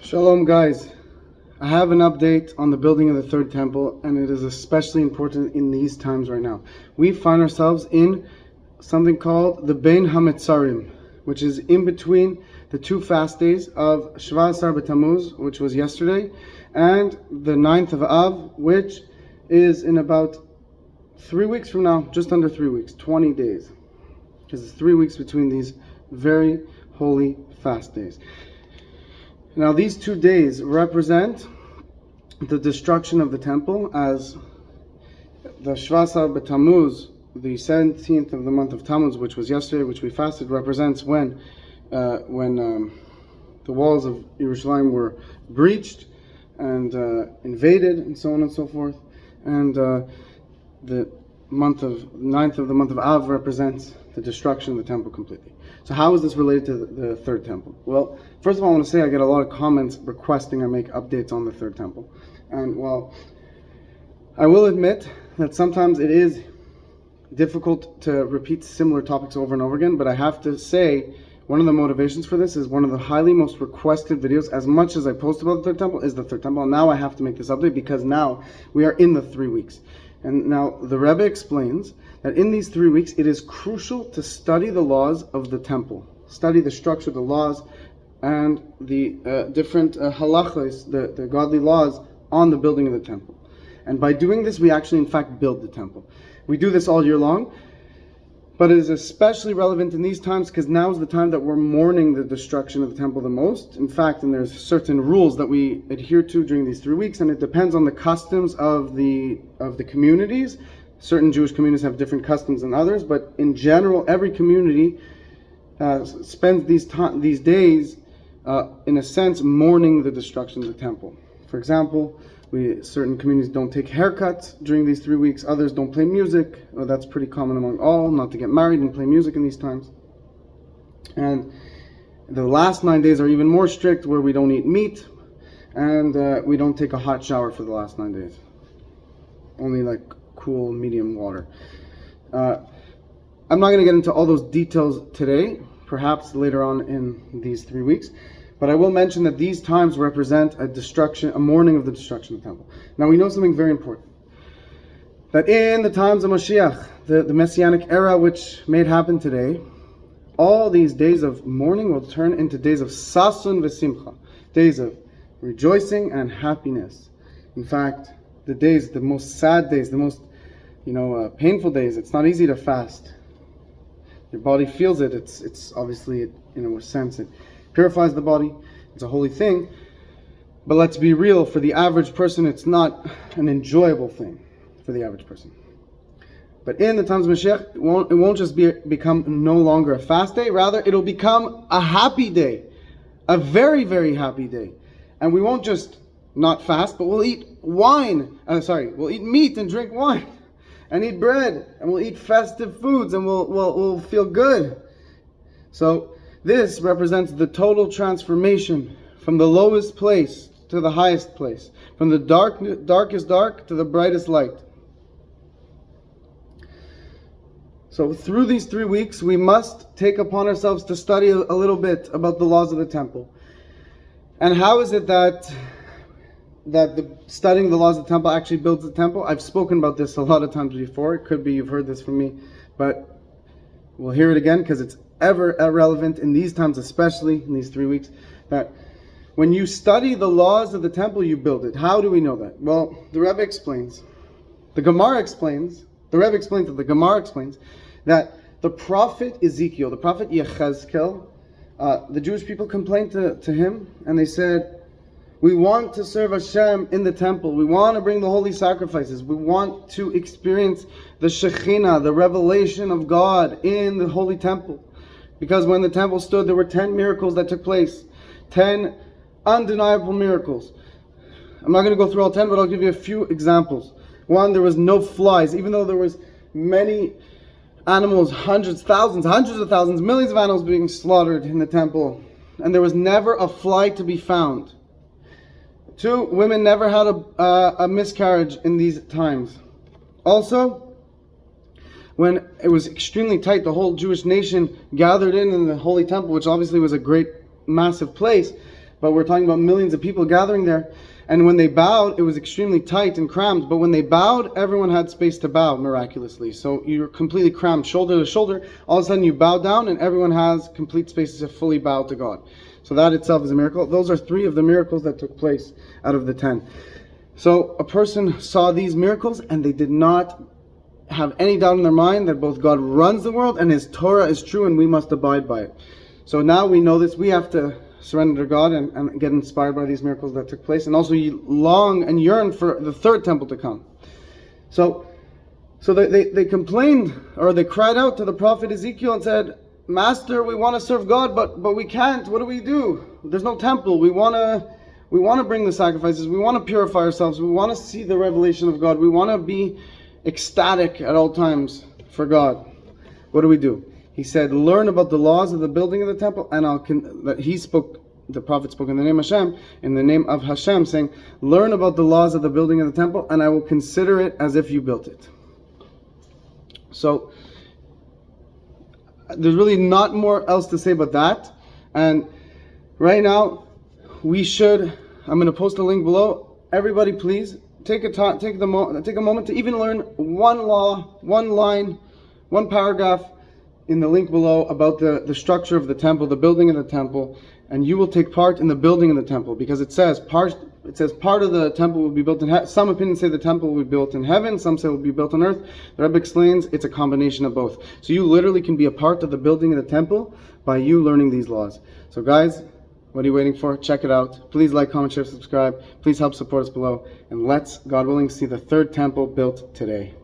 Shalom guys, I have an update on the building of the third temple, and it is especially important in these times right now. We find ourselves in something called the Bein HaMetzarim, which is in between the two fast days of Shvat B'Tammuz, which was yesterday, and the 9th of Av, which is in about 3 weeks from now, just under 3 weeks, 20 days. Because it's 3 weeks between these very holy fast days. Now these 2 days represent the destruction of the temple, as the Shvat B'Tammuz, the 17th of the month of Tammuz, which was yesterday, which we fasted, represents when the walls of Yerushalayim were breached and invaded, and so on and so forth. And the 9th of the month of Av represents the destruction of the temple completely. So how is this related to the third temple? Well, first of all, I want to say I get a lot of comments requesting I make updates on the third temple. And well, I will admit that sometimes it is difficult to repeat similar topics over and over again, but I have to say one of the motivations for this is one of the highly most requested videos, as much as I post about the third temple, is the third temple. And now I have to make this update because now we are in the 3 weeks. And now the Rebbe explains that in these 3 weeks it is crucial to study the laws of the temple, study the structure, the laws, and the different halachos, the godly laws on the building of the temple. And by doing this, we actually in fact build the temple. We do this all year long, but it is especially relevant in these times because now is the time that we're mourning the destruction of the temple the most. In fact, and there's certain rules that we adhere to during these 3 weeks, and it depends on the customs of the communities. Certain Jewish communities have different customs than others, but in general, every community spends these days, in a sense, mourning the destruction of the temple. For example, certain communities don't take haircuts during these 3 weeks. Others don't play music. Well, that's pretty common among all, not to get married and play music in these times. And the last 9 days are even more strict, where we don't eat meat, and we don't take a hot shower for the last 9 days. Only like cool, medium water. I'm not going to get into all those details today, perhaps later on in these 3 weeks. But I will mention that these times represent a mourning of the destruction of the temple. Now we know something very important. That in the times of Moshiach, the Messianic era which may happen today, all these days of mourning will turn into days of sasun v'simcha, days of rejoicing and happiness. In fact, the most sad days, the most painful days, it's not easy to fast. Your body feels it. It's obviously, in a sense, it purifies the body. It's a holy thing. But let's be real, for the average person, it's not an enjoyable thing for the average person. But in the times of Mashiach, it won't just become no longer a fast day. Rather, it'll become a happy day. A very, very happy day. And we won't just not fast, but we'll eat we'll eat meat and drink wine. And eat bread. And we'll eat festive foods. And we'll feel good. So this represents the total transformation from the lowest place to the highest place, from the darkest dark to the brightest light. So through these 3 weeks, we must take upon ourselves to study a little bit about the laws of the temple. And how is it that studying the laws of the temple actually builds the temple? I've spoken about this a lot of times before. It could be you've heard this from me, but we'll hear it again because it's ever relevant in these times, especially in these 3 weeks, that when you study the laws of the temple, you build it. How do we know that? Well, the Rebbe explains, the Gemara explains that the prophet Ezekiel, the prophet Yechezkel, the Jewish people complained to him, and they said, we want to serve Hashem in the temple. We want to bring the holy sacrifices. We want to experience the Shekhinah, the revelation of God in the holy temple. Because when the temple stood, there were 10 miracles that took place. 10 undeniable miracles. I'm not going to go through all 10, but I'll give you a few examples. One, there was no flies. Even though there was many animals, hundreds of thousands, millions of animals being slaughtered in the temple. And there was never a fly to be found. 2, women never had a miscarriage in these times. Also, when it was extremely tight, the whole Jewish nation gathered in the Holy Temple, which obviously was a great, massive place. but we're talking about millions of people gathering there. And when they bowed, it was extremely tight and crammed. But when they bowed, everyone had space to bow miraculously. So you're completely crammed shoulder to shoulder. All of a sudden you bow down and everyone has complete space to fully bow to God. So that itself is a miracle. Those are 3 of the miracles that took place out of the 10. So a person saw these miracles and they did not have any doubt in their mind that both God runs the world and His Torah is true and we must abide by it. So now we know this. We have to surrender to God and get inspired by these miracles that took place, and also you long and yearn for the 3rd temple to come. So they complained, or they cried out to the prophet Ezekiel and said, Master, we want to serve God, but we can't. What do we do? There's no temple. We want to bring the sacrifices. We want to purify ourselves. We want to see the revelation of God. We want to be ecstatic at all times for God. What do we do? He said, learn about the laws of the building of the temple, and the prophet spoke in the name of Shem, in the name of Hashem, saying, learn about the laws of the building of the temple, and I will consider it as if you built it. So, there's really not more else to say about that. And right now, I'm going to post a link below. Everybody please, take a moment to even learn one law, one line, one paragraph in the link below about the structure of the temple, the building of the temple, and you will take part in the building of the temple, because it says part of the temple will be built in heaven. Some opinions say the temple will be built in heaven, some say it will be built on earth. The Rebbe explains it's a combination of both. So you literally can be a part of the building of the temple by you learning these laws. So guys, what are you waiting for? Check it out. Please like, comment, share, subscribe. Please help support us below, and let's, God willing, see the 3rd temple built today.